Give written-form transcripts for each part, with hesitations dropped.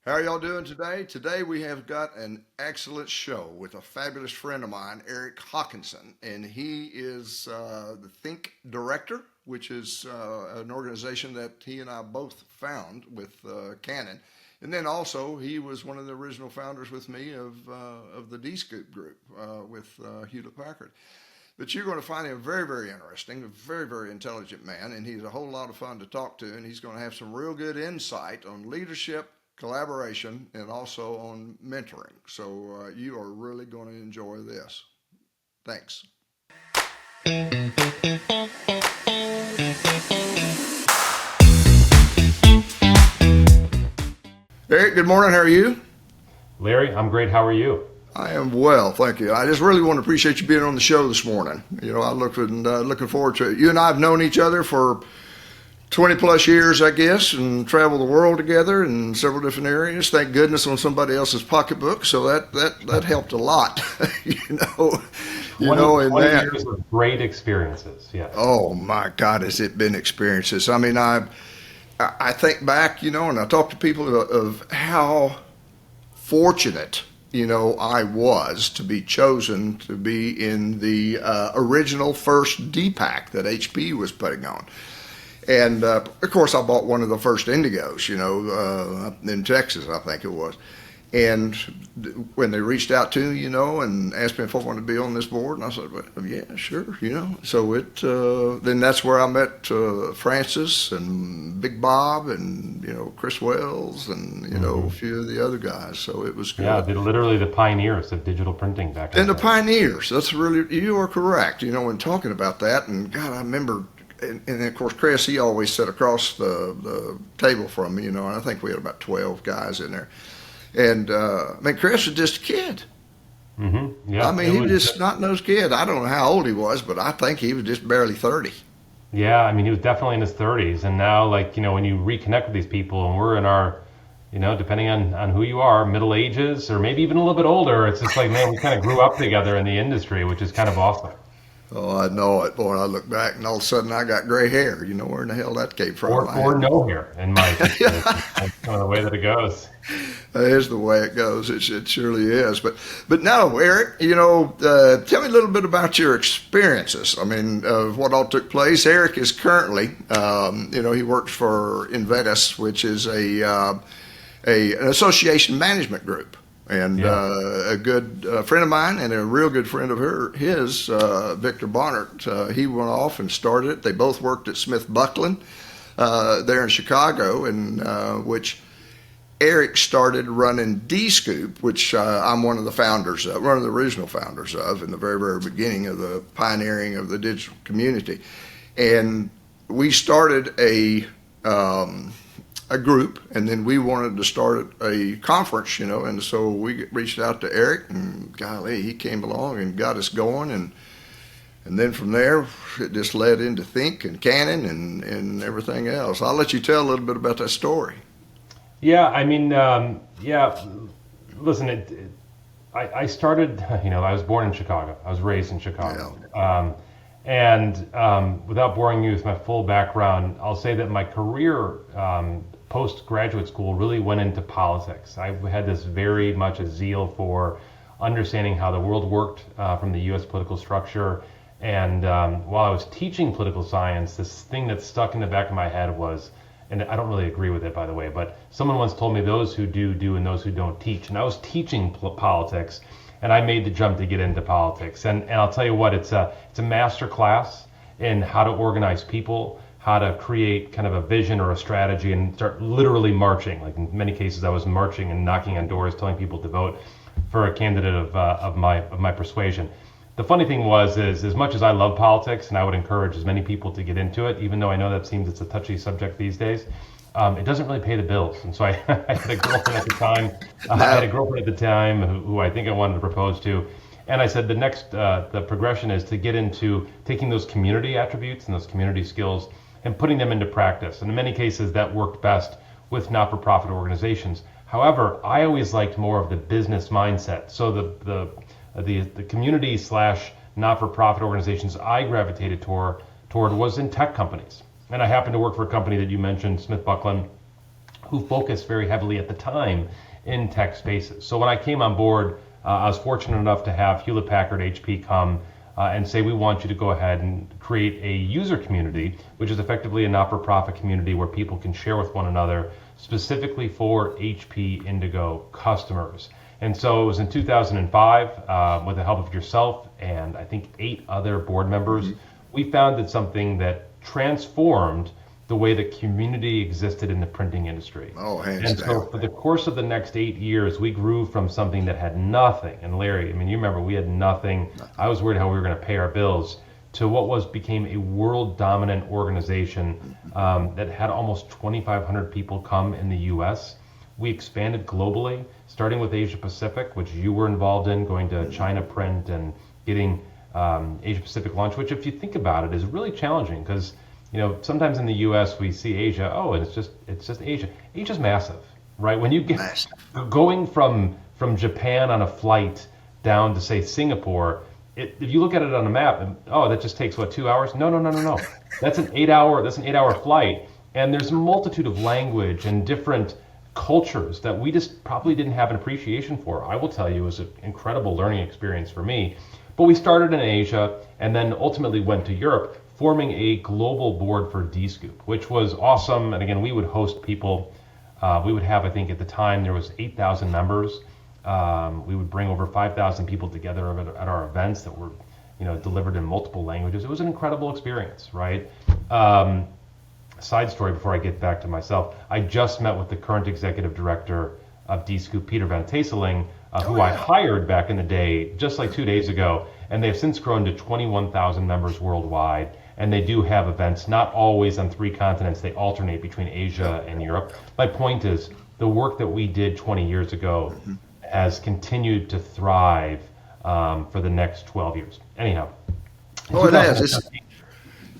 How are y'all doing today? Today we have got an excellent show with a fabulous friend of mine, Eric Hawkinson, and he is the Think Director, which is an organization that he and I both found with Canon. And then also he was one of the original founders with me of the Dscoop group with Hewlett Packard. But you're going to find him very, very interesting, a very, very intelligent man, and he's a whole lot of fun to talk to, and he's going to have some real good insight on leadership, collaboration, and also on mentoring. So you are really going to enjoy this. Thanks. Eric, good morning. How are you? Larry, I'm great. How are you? I am well, thank you. I just really want to appreciate you being on the show this morning. You know, looking forward to it. You and I have known each other for 20 plus years, I guess, and traveled the world together in several different areas. Thank goodness on somebody else's pocketbook, so that helped a lot. you know, 20 years of great experiences. Yeah. Oh my God, has it been experiences? I mean, I think back, you know, and I talk to people of how fortunate, you know, I was to be chosen to be in the original first DPAC that HP was putting on. And of course, I bought one of the first Indigos, you know, in Texas, I think it was. And when they reached out to me, you know, and asked me if I wanted to be on this board, and I said, well, yeah, sure, you know. So then that's where I met Francis and Big Bob and, you know, Chris Wells and, you know, a few of the other guys. So it was good. Yeah, they're literally the pioneers of digital printing back then. And the pioneers, that's really, you are correct, you know, when talking about that. And God, I remember. And of course, Chris, he always sat across the table from me, you know, and I think we had about 12 guys in there. And, I mean, Chris was just a kid. Mm-hmm. Yeah, I mean, he was just a snot-nosed kid. I don't know how old he was, but I think he was just barely 30. Yeah, I mean, he was definitely in his 30s. And now, like, you know, when you reconnect with these people and we're in our, you know, depending on who you are, middle ages or maybe even a little bit older, it's just like, man, we kind of grew up together in the industry, which is kind of awesome. Oh, I know it, boy. I look back and all of a sudden I got gray hair. You know where in the hell that came from? Or no hair in my case. That's kind of the way that it goes. That is the way it goes. It surely is. But no, Eric, you know, tell me a little bit about your experiences. I mean, of what all took place. Eric is currently, you know, he works for Invetus, which is an association management group. And a good friend of mine and a real good friend of his, Victor Bonnert, he went off and started it. They both worked at Smith Buckland there in Chicago, and which Eric started running Dscoop, which I'm one of the founders of, one of the original founders of in the very, very beginning of the pioneering of the digital community. And we started a group, and then we wanted to start a conference, you know, and so we reached out to Eric, and golly, he came along and got us going, and then from there, it just led into Think and Canon and everything else. I'll let you tell a little bit about that story. Yeah, I mean, listen, I started, you know, I was born in Chicago. I was raised in Chicago. Yeah. And without boring you with my full background, I'll say that my career post-graduate school really went into politics. I had this very much a zeal for understanding how the world worked from the U.S. political structure. And while I was teaching political science, this thing that stuck in the back of my head was, and I don't really agree with it, by the way, but someone once told me those who do and those who don't teach. And I was teaching politics, and I made the jump to get into politics. And I'll tell you what, it's a master class in how to organize people, how to create kind of a vision or a strategy and start literally marching. Like in many cases, I was marching and knocking on doors, telling people to vote for a candidate of my persuasion. The funny thing was, is as much as I love politics and I would encourage as many people to get into it, even though I know that seems it's a touchy subject these days, it doesn't really pay the bills. And so I had a girlfriend at the time. Who I think I wanted to propose to. And I said the progression is to get into taking those community attributes and those community skills and putting them into practice. And in many cases, that worked best with not-for-profit organizations. However, I always liked more of the business mindset. So the community / not-for-profit organizations I gravitated toward was in tech companies. And I happened to work for a company that you mentioned, Smith Buckland, who focused very heavily at the time in tech spaces. So when I came on board, I was fortunate enough to have Hewlett Packard HP come and say, we want you to go ahead and create a user community, which is effectively a not-for-profit community where people can share with one another, specifically for HP Indigo customers. And so it was in 2005, with the help of yourself and I think 8 other board members, we founded something that transformed the way the community existed in the printing industry. Oh, hands and so down. for the course of the next 8 years, we grew from something that had nothing. And Larry, I mean, you remember we had nothing. I was worried how we were going to pay our bills, to what became a world dominant organization that had almost 2,500 people come in the US. We expanded globally, starting with Asia Pacific, which you were involved in, going to China print and getting Asia Pacific launch, which if you think about it is really challenging because sometimes in the U.S. we see Asia, and it's just Asia. Asia's massive, right? When you get going from Japan on a flight down to say Singapore, if you look at it on a map, that just takes 2 hours? No. That's an 8-hour flight, and there's a multitude of language and different cultures that we just probably didn't have an appreciation for. I will tell you, it was an incredible learning experience for me. But we started in Asia and then ultimately went to Europe, forming a global board for Dscoop, which was awesome. And again, we would host people. We would have, I think at the time, there was 8,000 members. We would bring over 5,000 people together at our events that were, delivered in multiple languages. It was an incredible experience, right? Side story before I get back to myself. I just met with the current executive director of Dscoop, Peter Van Taseling, who I hired back in the day, just like 2 days ago. And they've since grown to 21,000 members worldwide. And they do have events, not always on 3 continents. They alternate between Asia and Europe. My point is, the work that we did 20 years ago has continued to thrive for the next 12 years. Anyhow. Oh, it has.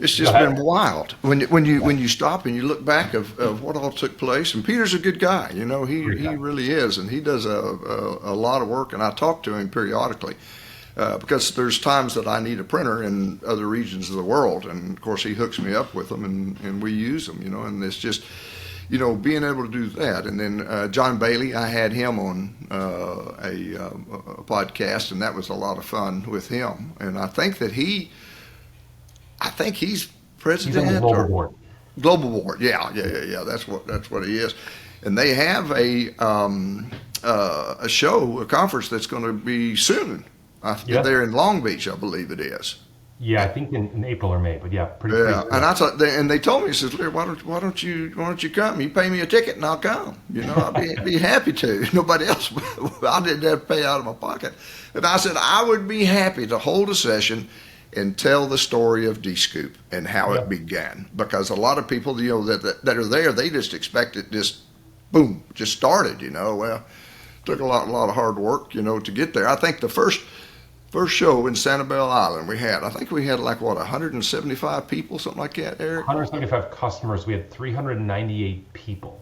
It's just been wild when you stop and you look back of what all took place. And Peter's a good guy, he really is, and he does a lot of work. And I talk to him periodically because there's times that I need a printer in other regions of the world, and of course he hooks me up with them, and we use them, and it's just being able to do that. And then John Bailey, I had him on a podcast, and that was a lot of fun with him. And I think he's president. He's on the global board. Global board, yeah. That's what he is. And they have a conference that's going to be soon. They're in Long Beach, I believe it is. Yeah, I think in April or May, but yeah, pretty. And I thought, and they told me, he says, Larry, why don't you come? You pay me a ticket and I'll come. I'll be happy to. Nobody else. I didn't have to pay out of my pocket. And I said I would be happy to hold a session and tell the story of Dscoop and how it began, because a lot of people, that are there, they just expect it just boom, just started. Well, it took a lot of hard work, to get there. I think the first show in Sanibel Island we had like 175 people, something like that, Eric? 175 customers. We had 398 people.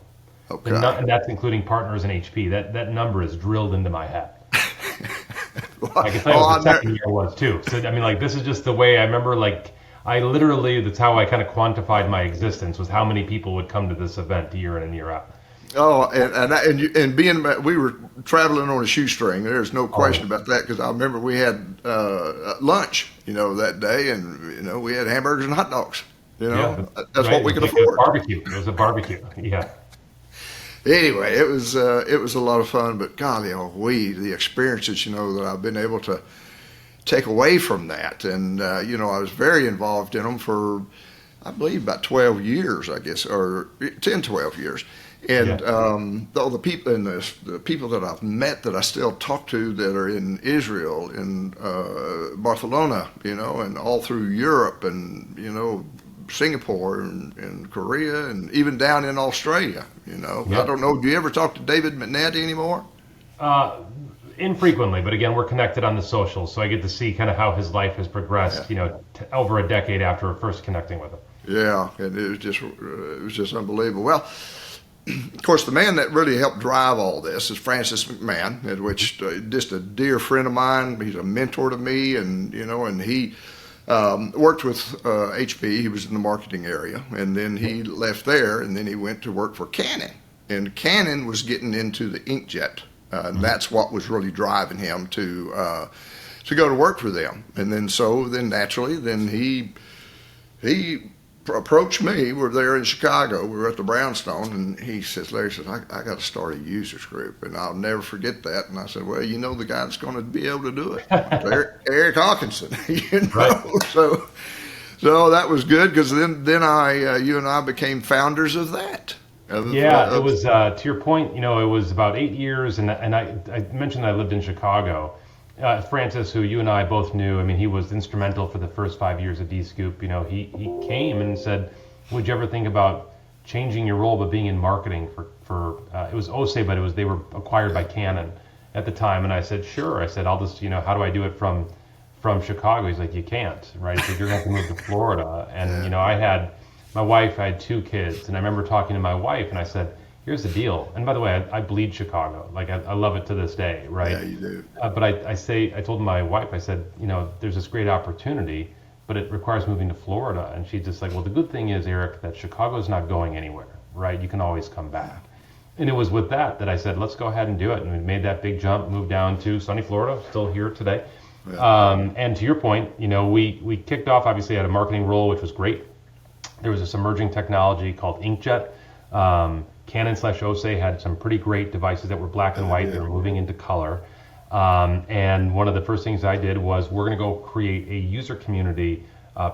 Okay. And that's including partners in HP. That number is drilled into my head. I can tell you what the second year was too. So this is just the way I remember. That's how I kind of quantified my existence, was how many people would come to this event year in and year out. Oh, and we were traveling on a shoestring. There's no question about that, because I remember we had lunch, that day, and we had hamburgers and hot dogs. That's what we could afford. It was a barbecue. Yeah. Anyway, it was a lot of fun, but golly, the experiences, that I've been able to take away from that. And, I was very involved in them for, I believe, about 12 years, I guess, or 10, 12 years. And all the people the people that I've met that I still talk to that are in Israel, in Barcelona, and all through Europe, and, Singapore and Korea, and even down in Australia, I don't know. Do you ever talk to David McNett anymore? Infrequently, but again, we're connected on the socials, so I get to see kind of how his life has progressed, over a decade after first connecting with him. Yeah, and it was just unbelievable. Well, of course, the man that really helped drive all this is Francis McMahon, which just a dear friend of mine. He's a mentor to me, and he worked with HP. He was in the marketing area, and then he left there, and then he went to work for Canon. and Canon was getting into the inkjet. And that's what was really driving him to go to work for them. And then naturally, he approached me. We're there in Chicago. We were at the Brownstone, and he says, Larry says, I got to start a users group, and I'll never forget that. And I said, well, you know the guy that's going to be able to do it, Eric Hawkinson. Right. So that was good, because then you and I became founders of that. It was to your point. It was about 8 years, and I mentioned I lived in Chicago. Francis, who you and I both knew, I mean, he was instrumental for the first 5 years of Dscoop. He came and said, "Would you ever think about changing your role, but being in marketing for it was OSE, but they were acquired by Canon at the time." And I said, "Sure." I said, "I'll just how do I do it from Chicago?" He's like, "You can't, right? So you're going to have to move to Florida." And I had my wife. I had 2 kids, and I remember talking to my wife, and I said, here's the deal. And by the way, I bleed Chicago. Like I love it to this day, right? Yeah, you do. But I told my wife, I said, there's this great opportunity, but it requires moving to Florida. And she's just like, well, the good thing is, Eric, that Chicago's not going anywhere, right? You can always come back. And it was with that I said, let's go ahead and do it. And we made that big jump, moved down to sunny Florida, still here today. Yeah. And to your point, we kicked off, obviously, at a marketing role, which was great. There was this emerging technology called inkjet. Canon/OSE had some pretty great devices that were black and white. They were moving into color. And one of the first things I did was we're going to go create a user community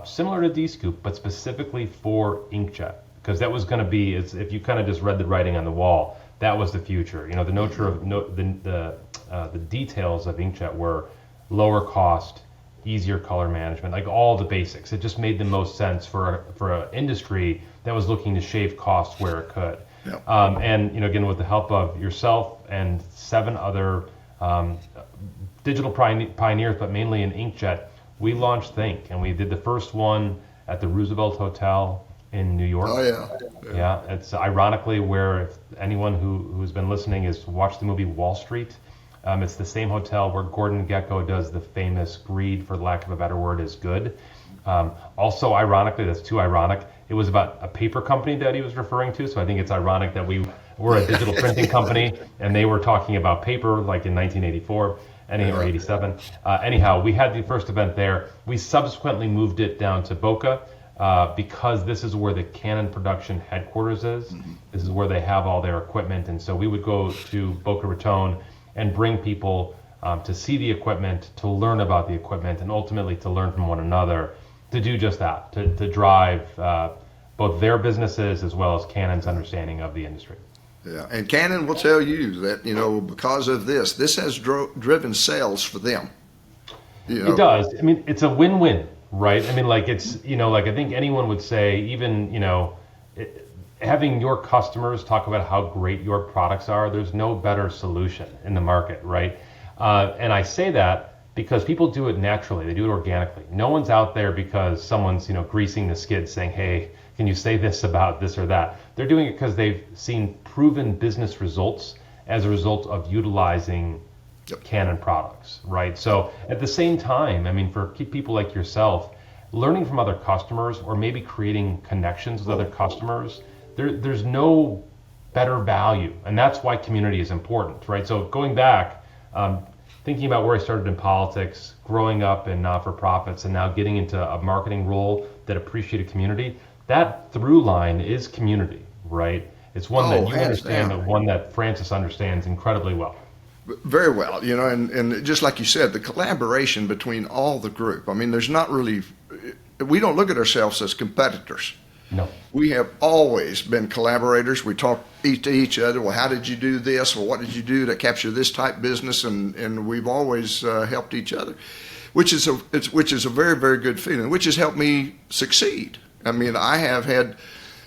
similar to Dscoop, but specifically for inkjet, because that was going to be, if you kind of just read the writing on the wall, that was the future. The nature of the details of inkjet were lower cost, easier color management, like all the basics. It just made the most sense for an industry that was looking to shave costs where it could. Yep. And again, with the help of yourself and 7 other digital pioneers, but mainly in inkjet, we launched Think, and we did the first one at the Roosevelt Hotel in New York. Oh yeah. Yeah, it's ironically where, if anyone who's been listening has watched the movie Wall Street, it's the same hotel where Gordon Gekko does the famous "Greed, for lack of a better word, is good." Also, ironically, that's too ironic, it was about a paper company that he was referring to. So I think it's ironic that we're a digital printing company, and they were talking about paper like in 1984 or 87. Anyhow, we had the first event there. We subsequently moved it down to Boca because this is where the Canon production headquarters is. Mm-hmm. This is where they have all their equipment. And so we would go to Boca Raton and bring people to see the equipment, to learn about the equipment, and ultimately to learn from one another, to do just that, to drive both their businesses as well as Canon's understanding of the industry. Yeah, and Canon will tell you that, because of this has driven sales for them. It does. I mean, it's a win-win, right? I mean, like it's, like I think anyone would say, even, having your customers talk about how great your products are, there's no better solution in the market, right? And I say that because people do it naturally. They do it organically. No one's out there because someone's, greasing the skid saying, hey, can you say this about this or that? They're doing it because they've seen proven business results as a result of utilizing Canon products, right? So at the same time, I mean, for people like yourself, learning from other customers or maybe creating connections with other customers, there's no better value. And that's why community is important, right? So going back, thinking about where I started in politics, growing up in not-for-profits, and now getting into a marketing role that appreciated community, that through line is community, right? It's one that you understand, but one that Francis understands incredibly well. Very well, and just like you said, the collaboration between all the group. I mean, there's not really, we don't look at ourselves as competitors. No. We have always been collaborators. We talk to each other. Well, how did you do this? Well, what did you do to capture this type business? And we've always helped each other, which is a very, very good feeling, which has helped me succeed. I mean, I have had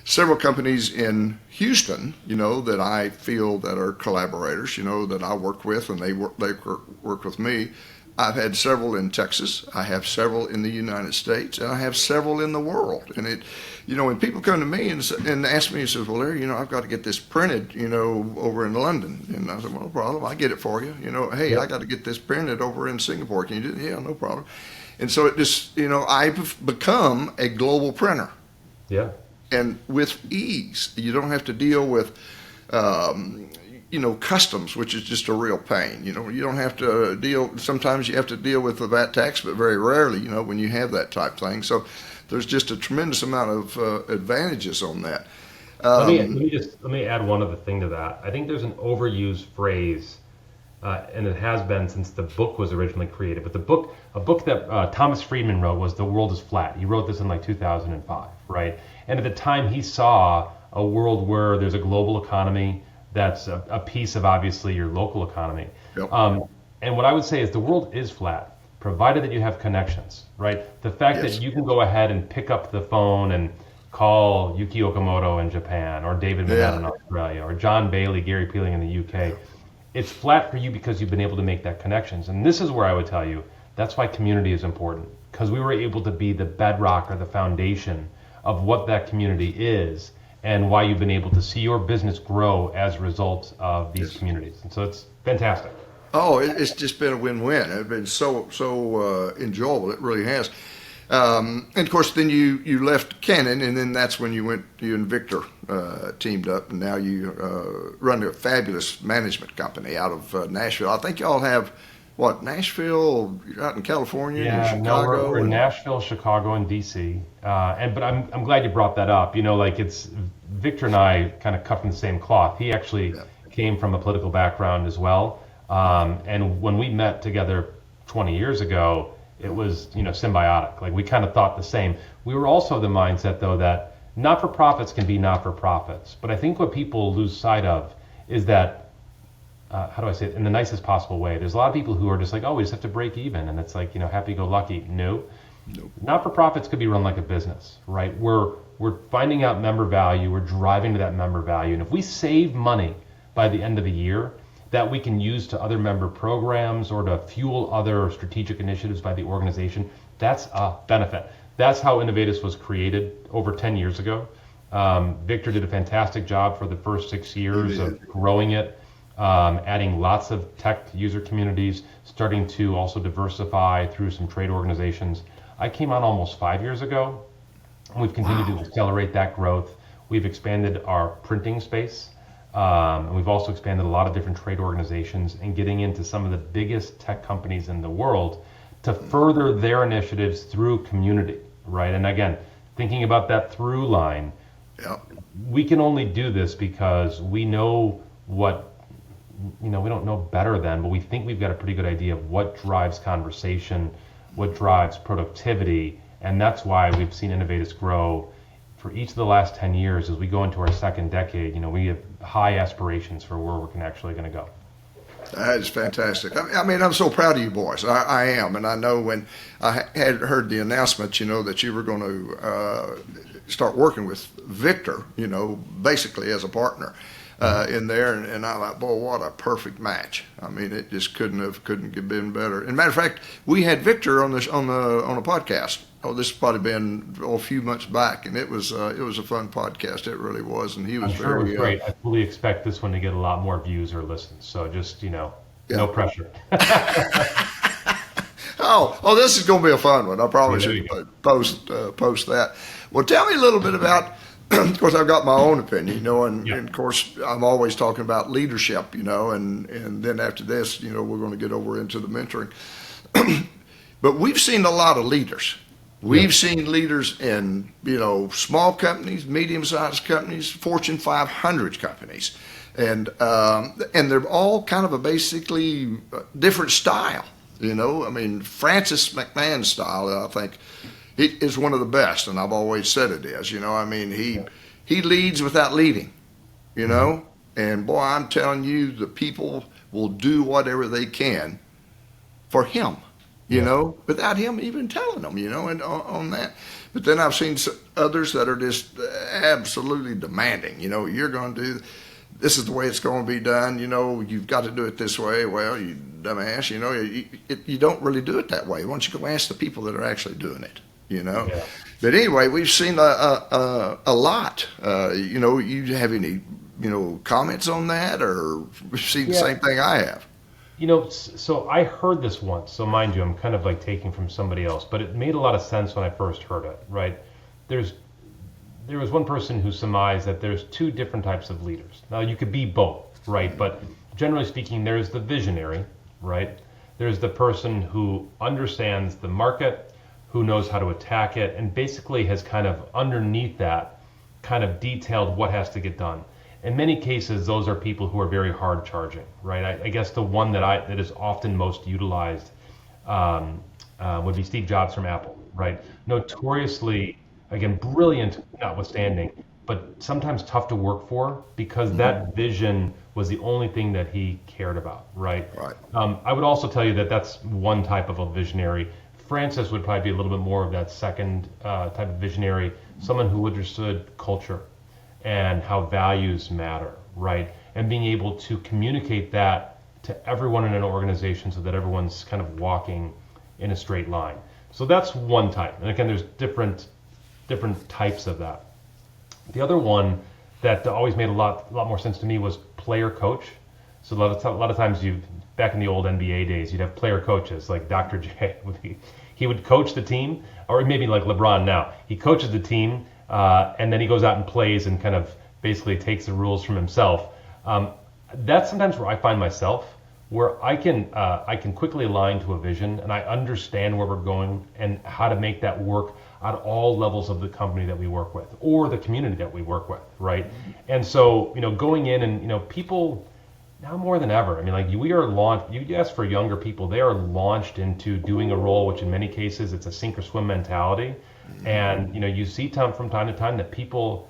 several companies in Houston, that I feel that are collaborators, that I work with, and they work with me. I've had several in Texas. I have several in the United States, and I have several in the world. And when people come to me and ask me, says, well, Larry, I've got to get this printed, over in London. And I said, well, no problem. I get it for you. Hey, I got to get this printed over in Singapore. Can you do it? Yeah, no problem. And so it just, I've become a global printer. Yeah. And with ease. You don't have to deal with customs, which is just a real pain. You don't have to deal. Sometimes you have to deal with the VAT tax, but very rarely, when you have that type thing. So there's just a tremendous amount of advantages on that. Let me add one other thing to that. I think there's an overused phrase, and it has been since the book was originally created. But a book that Thomas Friedman wrote was "The World is Flat." He wrote this in like 2005, right? And at the time, he saw a world where there's a global economy that's a piece of obviously your local economy. Yep. And what I would say is the world is flat, provided that you have connections, right? The fact Yes. that you can go ahead and pick up the phone and call Yuki Okamoto in Japan, or David Manette in Australia, or John Bailey, Gary Peeling in the UK. It's flat for you because you've been able to make that connections. And this is where I would tell you, that's why community is important, because we were able to be the bedrock or the foundation of what that community is, and why you've been able to see your business grow as a result of these communities. And so it's fantastic. Oh, it's just been a win-win. It's been so enjoyable. It really has. And of course, then you left Canon, and then that's when you and Victor teamed up, and now you run a fabulous management company out of Nashville. I think y'all have, Nashville, you're out in California, and Chicago? No, we're in Nashville, Chicago, and DC. But I'm glad you brought that up. It's Victor and I kind of cut from the same cloth. He actually came from a political background as well. And when we met together 20 years ago, it was, symbiotic. Like, we kind of thought the same. We were also the mindset, though, that not-for-profits can be not-for-profits. But I think what people lose sight of is that, how do I say it, in the nicest possible way, there's a lot of people who are just like, oh, we just have to break even. And it's like, happy-go-lucky. Nope. Not-for-profits could be run like a business, right? We're finding out member value. We're driving to that member value. And if we save money by the end of the year that we can use to other member programs or to fuel other strategic initiatives by the organization, that's a benefit. That's how Innovatus was created over 10 years ago. Victor did a fantastic job for the first 6 years of growing it, adding lots of tech user communities, starting to also diversify through some trade organizations. I came on almost 5 years ago, and we've continued to accelerate that growth. We've expanded our printing space. And we've also expanded a lot of different trade organizations and getting into some of the biggest tech companies in the world to further their initiatives through community, right? And again, thinking about that through line, we can only do this because we know what, we don't know better than, but we think we've got a pretty good idea of what drives conversation, what drives productivity, and that's why we've seen Innovatus grow for each of the last 10 years. As we go into our second decade, we have high aspirations for where we're actually going to go. That is fantastic. I mean, I'm so proud of you boys. I am. And I know when I had heard the announcement, that you were going to start working with Victor, basically as a partner in there. And I'm like, boy, what a perfect match. I mean, it just couldn't have been better. And matter of fact, we had Victor on a podcast. Oh, this has probably been a few months back, and it was a fun podcast. It really was, and he was it was great. I fully expect this one to get a lot more views or listens. So just no pressure. oh, this is going to be a fun one. I probably should post that. Well, tell me a little bit about. Of course, I've got my own opinion, and of course, I'm always talking about leadership, and then after this, we're going to get over into the mentoring. But we've seen a lot of leaders. We've seen leaders in, small companies, medium-sized companies, Fortune 500 companies, and they're all kind of a basically different style. I mean, Francis McMahon's style, I think, is one of the best, and I've always said it is. I mean, he leads without leading. And boy, I'm telling you, the people will do whatever they can for him. Without him even telling them, and on that. But then I've seen others that are just absolutely demanding, you're going to do, this is the way it's going to be done, you've got to do it this way. Well, you dumbass, you don't really do it that way. Why don't you go ask the people that are actually doing it, But anyway, we've seen a lot. You have any, comments on that, or seen the same thing I have? So I heard this once, so mind you, I'm kind of like taking from somebody else, but it made a lot of sense when I first heard it, right? There's there was one person who surmised that there's two different types of leaders. Now you could be both, right? But generally speaking, there's the visionary, right? There's the person who understands the market, who knows how to attack it, and basically has kind of underneath that kind of detailed what has to get done. In many cases, those are people who are very hard charging, right? I guess the one that is often most utilized would be Steve Jobs from Apple, right? Notoriously, again, brilliant notwithstanding, but sometimes tough to work for because that vision was the only thing that he cared about, right? Right. I would also tell you that that's one type of a visionary. Francis would probably be a little bit more of that second type of visionary, someone who understood culture and how values matter, right? And being able to communicate that to everyone in an organization so that everyone's kind of walking in a straight line. So that's one type. And again, there's different types of that. The other one that always made a lot more sense to me was player coach. So a lot of times back in the old NBA days, you'd have player coaches like Dr. J. He would coach the team, or maybe like LeBron now. He coaches the team, and then he goes out and plays and kind of basically takes the rules from himself. That's sometimes where I find myself, where I can quickly align to a vision, and I understand where we're going and how to make that work at all levels of the company that we work with or the community that we work with, right? And so, going in and, people now more than ever, I mean, like we are launched, you ask for younger people, they are launched into doing a role, which in many cases it's a sink or swim mentality. And, you see from time to time that people,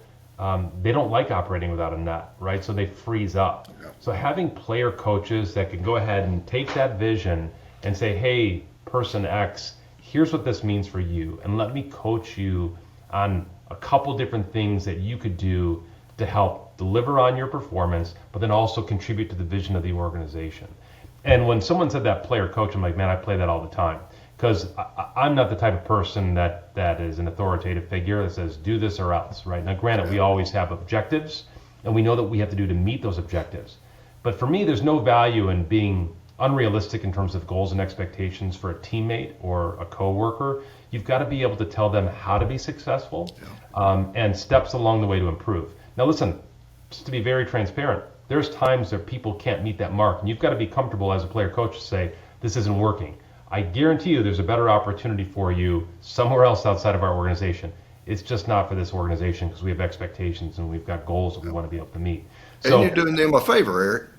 they don't like operating without a net, right? So they freeze up. Yeah. So having player coaches that can go ahead and take that vision and say, hey, person X, here's what this means for you. And let me coach you on a couple different things that you could do to help deliver on your performance, but then also contribute to the vision of the organization. And when someone said that player coach, I'm like, man, I play that all the time. Because I'm not the type of person that is an authoritative figure that says, do this or else, right? Now, granted, we always have objectives, and we know that we have to do to meet those objectives. But for me, there's no value in being unrealistic in terms of goals and expectations for a teammate or a coworker. You've got to be able to tell them how to be successful and steps along the way to improve. Now, listen, just to be very transparent, there's times that people can't meet that mark, and you've got to be comfortable as a player coach to say, this isn't working. I guarantee you there's a better opportunity for you somewhere else outside of our organization. It's just not for this organization because we have expectations and we've got goals that we want to be able to meet. So, and you're doing them a favor, Eric.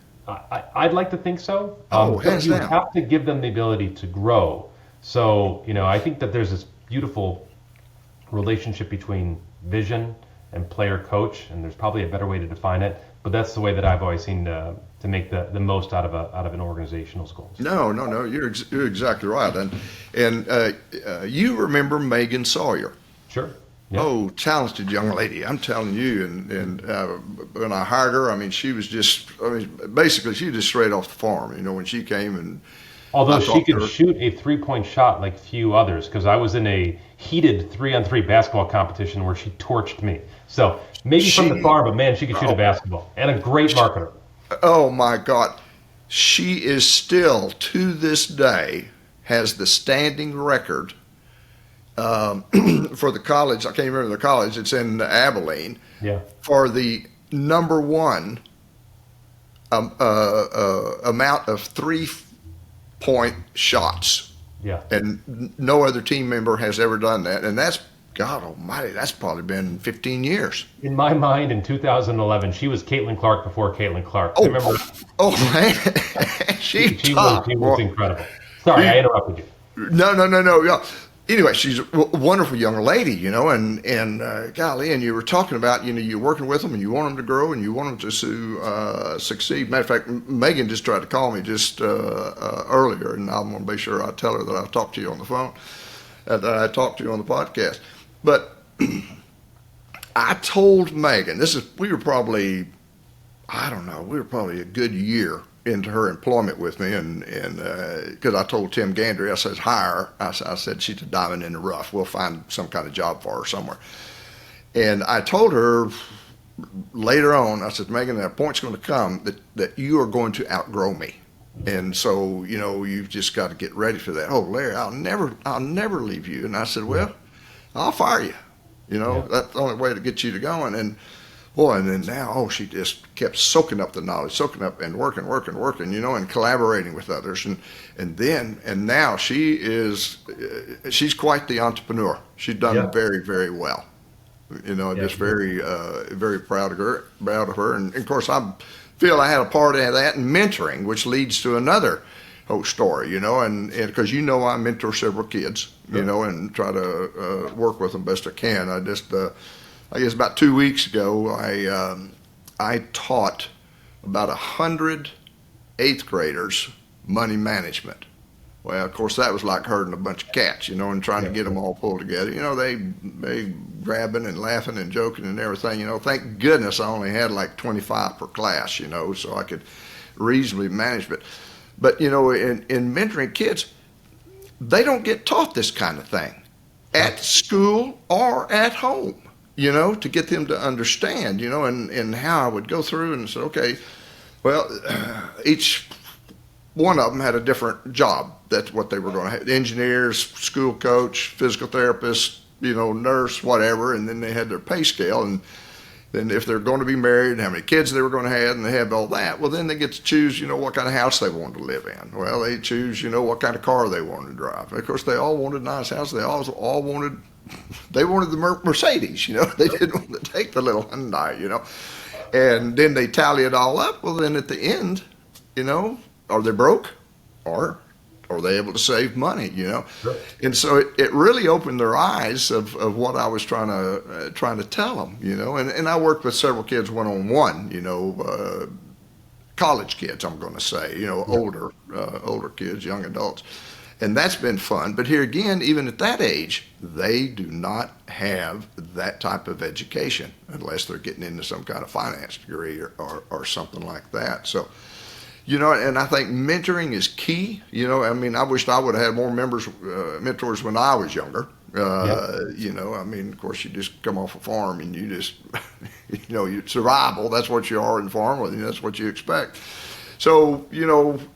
I'd like to think so. Hands you down. have to give them the ability to grow. So, I think that there's this beautiful relationship between vision and player coach, and there's probably a better way to define it, but that's the way that I've always seen to make the most out of an organization's goals. No, you're exactly right, and you remember Megan Sawyer? Sure. Yep. Oh, talented young lady! I'm telling you, and when I hired her, I mean, she was basically she was just straight off the farm. When she came and. Although she could shoot a three-point shot like few others, because I was in a heated 3-on-3 basketball competition where she torched me. So maybe from the farm, but man, she could shoot a basketball, and a great marketer. Oh my God, she is still to this day has the standing record for the college. I can't remember the college. It's in Abilene. Yeah. For the number one amount of 3-point shots. Yeah. And no other team member has ever done that. And that's, God almighty, that's probably been 15 years. In my mind, in 2011, she was Caitlin Clark before Caitlin Clark. Oh, remember? Oh man. she was incredible. Sorry, I interrupted you. No. Yeah. Anyway, she's a wonderful young lady, and golly, and you were talking about, you're working with them and you want them to grow and you want them to succeed. Matter of fact, Megan just tried to call me just earlier, and I'm going to be sure I tell her that I talked to you on the phone, that I talked to you on the podcast. But I told Megan, we were probably a good year into her employment with me, and because I told Tim Gandry, I said, hire her. I said, she's a diamond in the rough. We'll find some kind of job for her somewhere. And I told her later on, I said, Megan, that point's going to come that you are going to outgrow me. And so, you've just got to get ready for that. Oh, Larry, I'll never leave you. And I said, well, I'll fire you. Yeah. That's the only way to get you to going. And boy, and then now, she just kept soaking up the knowledge, soaking up and working, and collaborating with others. And now she's quite the entrepreneur. She's done Yeah. very, very well. Yeah. Just very, very proud of her. And of course, I feel I had a part of that in mentoring, which leads to another whole story, and because I mentor several kids, and try to work with them best I can. I guess about 2 weeks ago, I taught about 100 eighth graders money management. Well, of course, that was like herding a bunch of cats, and trying to get them all pulled together. They grabbing and laughing and joking and everything. Thank goodness I only had like 25 per class, so I could reasonably manage it. But in mentoring kids, they don't get taught this kind of thing at school or at home, to get them to understand, and how I would go through and say, okay, well, each one of them had a different job. That's what they were going to have. Engineers, school coach, physical therapist, nurse, whatever. And then they had their pay scale. And then if they're going to be married, how many kids they were going to have, and they have all that, well, then they get to choose, what kind of house they wanted to live in. Well, they choose, what kind of car they wanted to drive. Of course, they all wanted nice houses. They all wanted the Mercedes, They didn't want to take the little Hyundai, And then they tally it all up. Well, then at the end, are they broke, or are they able to save money? Sure. And so it really opened their eyes of what I was trying to tell them. And I worked with several kids one-on-one. College kids, I'm going to say. Older kids, young adults, and that's been fun. But here again, even at that age, they do not have that type of education unless they're getting into some kind of finance degree or something like that. So. And I think mentoring is key. I wished I would have had more mentors when I was younger. Of course, you just come off a farm and you just, you survival. That's what you are in farm. That's what you expect. So,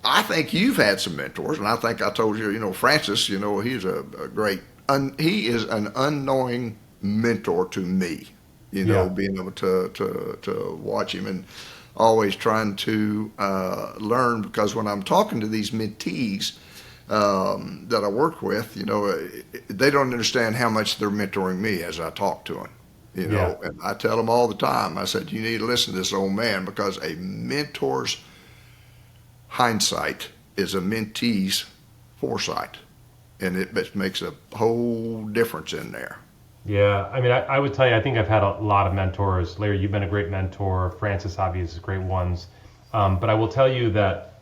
I think you've had some mentors, and I think I told you, Francis, he's a great, he is an unknowing mentor to me, being able to watch him and always trying to learn, because when I'm talking to these mentees that I work with, they don't understand how much they're mentoring me as I talk to them. And I tell them all the time, I said, you need to listen to this old man, because a mentor's hindsight is a mentee's foresight, and it makes a whole difference in there. Yeah, I would tell you, I think I've had a lot of mentors. Larry, you've been a great mentor. Francis, obviously, great ones. But I will tell you that,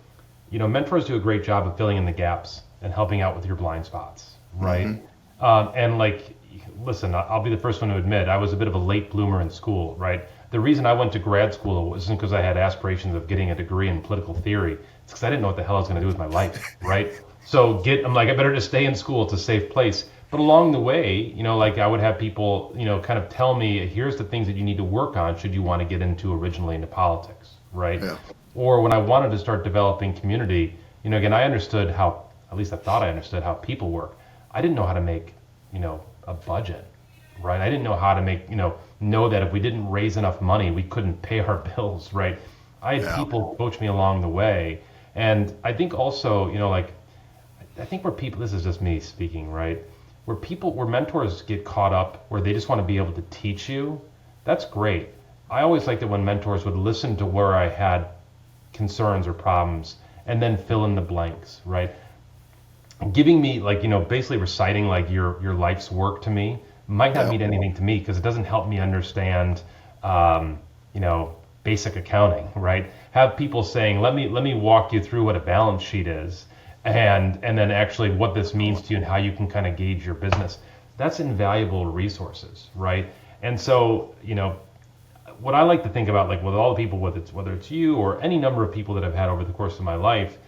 mentors do a great job of filling in the gaps and helping out with your blind spots, right? Mm-hmm. Listen, I'll be the first one to admit, I was a bit of a late bloomer in school, right? The reason I went to grad school wasn't because I had aspirations of getting a degree in political theory. It's because I didn't know what the hell I was going to do with my life, right? So I'm like, I better just stay in school. It's a safe place. But along the way, I would have people, kind of tell me, here's the things that you need to work on should you want to get originally into politics, right? Yeah. Or when I wanted to start developing community, again, I understood how, at least I thought I understood how people work. I didn't know how to make, a budget, right? I didn't know how to make, know that if we didn't raise enough money, we couldn't pay our bills, right? I had people coach me along the way. And I think also, I think where people, this is just me speaking, right? Where mentors get caught up, where they just want to be able to teach you, that's great. I always liked it when mentors would listen to where I had concerns or problems and then fill in the blanks, right? Giving me basically reciting your life's work to me might not mean anything to me because it doesn't help me understand, basic accounting, right? Have people saying, let me walk you through what a balance sheet is. And then actually what this means to you and how you can kind of gauge your business. That's invaluable resources, right? And so, what I like to think about, with all the people, whether it's you or any number of people that I've had over the course of my life,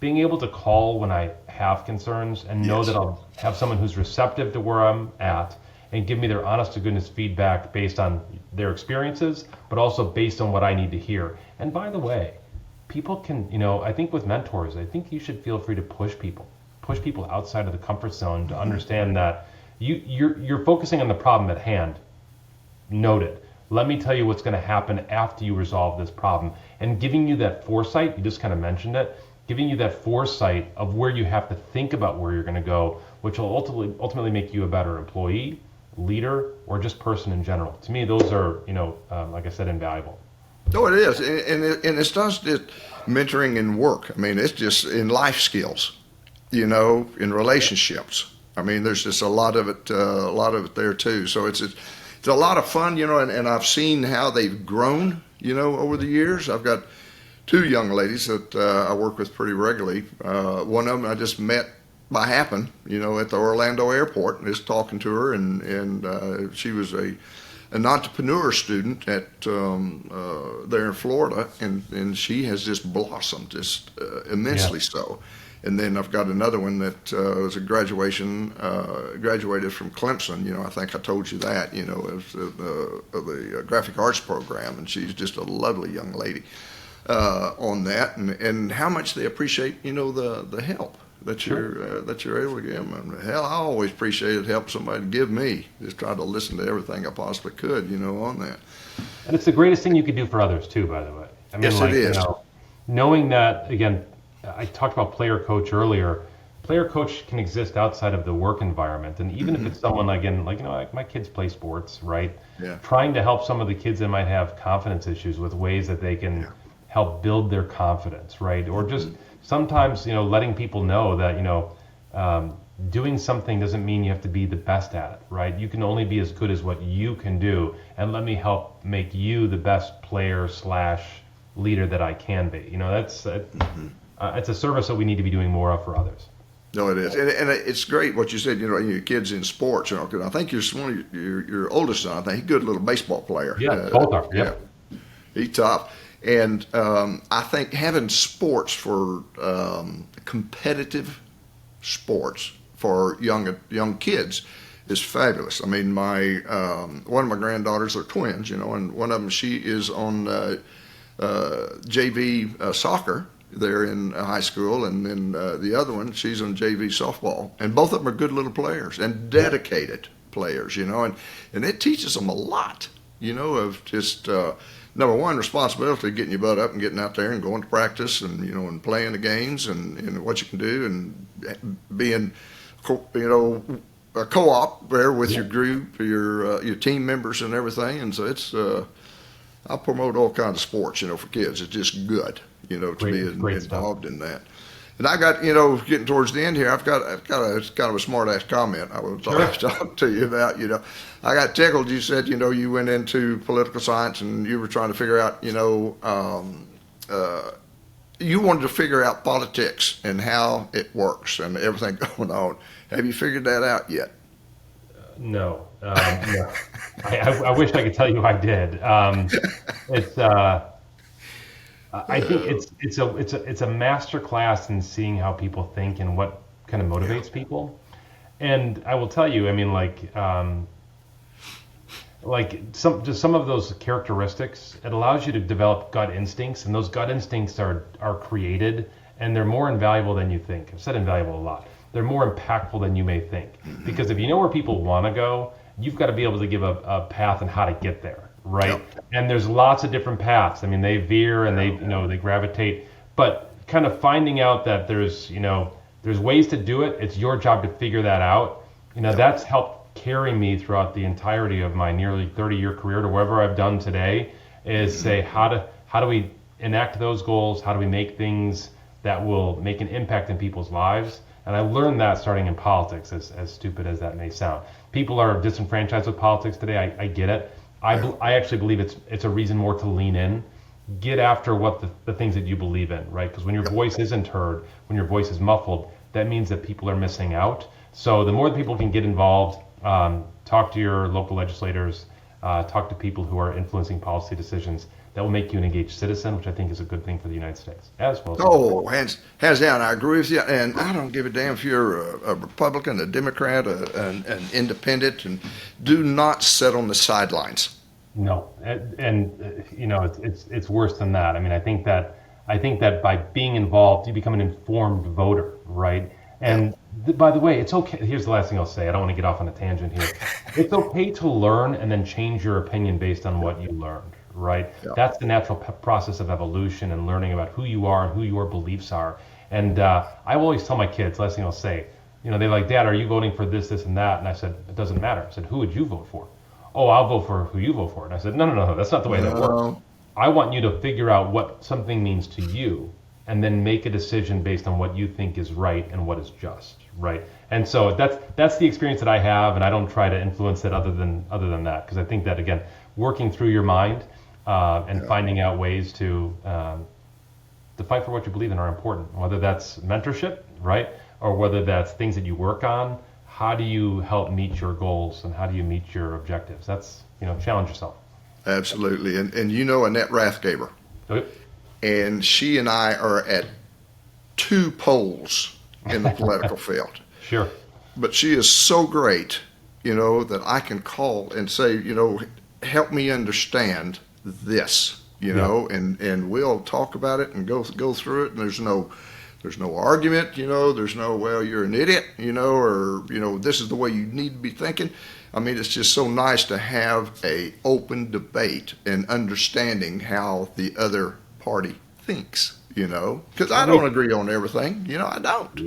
being able to call when I have concerns and know that I'll have someone who's receptive to where I'm at and give me their honest to goodness feedback based on their experiences, but also based on what I need to hear. And by the way, people can, I think with mentors, I think you should feel free to push people outside of the comfort zone to understand that you're focusing on the problem at hand, noted. Let me tell you what's going to happen after you resolve this problem. And giving you that foresight, you just kind of mentioned it, giving you that foresight of where you have to think about where you're going to go, which will ultimately make you a better employee, leader, or just person in general. To me, those are, like I said, invaluable. No, it is. And it's not just mentoring in work. I mean, it's just in life skills, in relationships. I mean, there's just a lot of it there too. So it's a lot of fun, and I've seen how they've grown, over the years. I've got two young ladies that I work with pretty regularly. One of them I just met by happen, at the Orlando airport, and just talking to her, and she was an entrepreneur student at there in Florida, and she has just blossomed, just immensely so. And then I've got another one that was a graduated from Clemson. I think I told you that, of the graphic arts program, and she's just a lovely young lady on that, and how much they appreciate, the help that you're able to give them. And hell, I always appreciated help somebody give me. Just try to listen to everything I possibly could, on that. And it's the greatest thing you could do for others too, by the way. I mean, yes, it is. Knowing that, again, I talked about player coach earlier. Player coach can exist outside of the work environment, and even if it's someone like my kids play sports, right? Yeah. Trying to help some of the kids that might have confidence issues with ways that they can help build their confidence, right? Or just sometimes, letting people know that doing something doesn't mean you have to be the best at it, right? You can only be as good as what you can do, and let me help make you the best player / leader that I can be. That's it's a service that we need to be doing more of for others. No, it is, and it's great what you said. Your kids in sports. Because I think your oldest son. I think he's a good little baseball player. Yeah, both are. Yeah, he's tough, and I think having sports for competitive sports for young kids is fabulous. I mean, one of my granddaughters are twins. And one of them, she is on JV soccer there in high school, and then the other one, she's on JV softball, and both of them are good little players and dedicated players, and it teaches them a lot, of just number one, responsibility, getting your butt up and getting out there and going to practice, and and playing the games, and what you can do, and being a co-op there with your group, your team members and everything. And so it's I promote all kinds of sports, for kids. It's just good, to be involved in that. And I got, getting towards the end here, I've got a kind of a smart ass comment I was talk to you about. I got tickled. You said, you went into political science and you were trying to figure out, you wanted to figure out politics and how it works and everything going on. Have you figured that out yet? No. No. I wish I could tell you I did. I think it's a master class in seeing how people think and what kind of motivates people. And I will tell you, I mean, some of those characteristics, it allows you to develop gut instincts, and those gut instincts are created, and they're more invaluable than you think. I've said invaluable a lot. They're more impactful than you may think, because if you know where people want to go, you've got to be able to give a path on how to get there. Right. Yep. And there's lots of different paths. I mean, they veer and they gravitate, but kind of finding out that there's ways to do it. It's your job to figure that out. That's helped carry me throughout the entirety of my nearly 30-year career to wherever I've done today, is say, how do we enact those goals? How do we make things that will make an impact in people's lives? And I learned that starting in politics, as stupid as that may sound. People are disenfranchised with politics today. I get it. I actually believe it's a reason more to lean in, get after what the things that you believe in, right? Because when your voice isn't heard, when your voice is muffled, that means that people are missing out. So the more people can get involved, talk to your local legislators, talk to people who are influencing policy decisions, that will make you an engaged citizen, which I think is a good thing for the United States as well. Hands down, I agree with you. And I don't give a damn if you're a Republican, a Democrat, an independent, and do not sit on the sidelines. No, and it's worse than that. I mean, I think that by being involved, you become an informed voter, right? And by the way, it's okay. Here's the last thing I'll say. I don't want to get off on a tangent here. It's okay to learn and then change your opinion based on what you learned, right? Yeah. That's the natural process of evolution and learning about who you are and who your beliefs are. And I always tell my kids, last thing I'll say, they're like, Dad, are you voting for this, this, and that? And I said, it doesn't matter. I said, who would you vote for? Oh, I'll vote for who you vote for. And I said, no, that's not the way that works. I want you to figure out what something means to you and then make a decision based on what you think is right and what is just, right? And so that's the experience that I have, and I don't try to influence it other than that, because I think that, again, working through your mind and finding out ways to fight for what you believe in are important, whether that's mentorship, right? Or whether that's things that you work on. How do you help meet your goals and how do you meet your objectives? That's, challenge yourself. Absolutely. And Annette Rathgaber. Okay. And she and I are at two poles in the political field. Sure. But she is so great, that I can call and say, help me understand this, and we'll talk about it and go through it. And there's no argument, there's no, well, you're an idiot, or, this is the way you need to be thinking. I mean, it's just so nice to have a open debate and understanding how the other party thinks, because I don't agree on everything, I don't,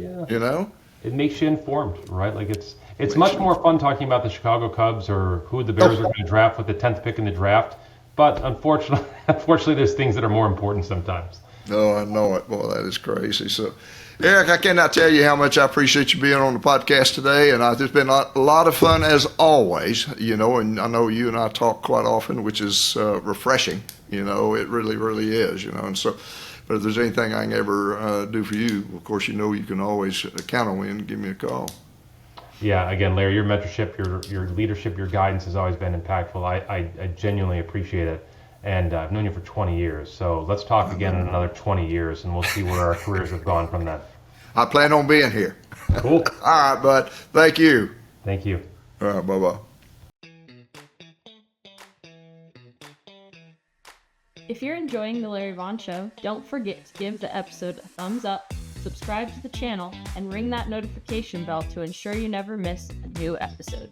It makes you informed, right? Like it's much more fun talking about the Chicago Cubs or who the Bears are going to draft with the 10th pick in the draft. But unfortunately, there's things that are more important sometimes. No, I know it. Boy, that is crazy. So, Eric, I cannot tell you how much I appreciate you being on the podcast today. And it's been a lot of fun as always, and I know you and I talk quite often, which is refreshing. It really, really is, And so, but if there's anything I can ever do for you, of course, you can always count on me and give me a call. Yeah, again, Larry, your mentorship, your leadership, your guidance has always been impactful. I genuinely appreciate it. And I've known you for 20 years. So let's talk again in another 20 years, and we'll see where our careers have gone from then. I plan on being here. Cool. All right, bud. Thank you. Thank you. All right, bye-bye. If you're enjoying the Larry Vaughn Show, don't forget to give the episode a thumbs up, subscribe to the channel, and ring that notification bell to ensure you never miss a new episode.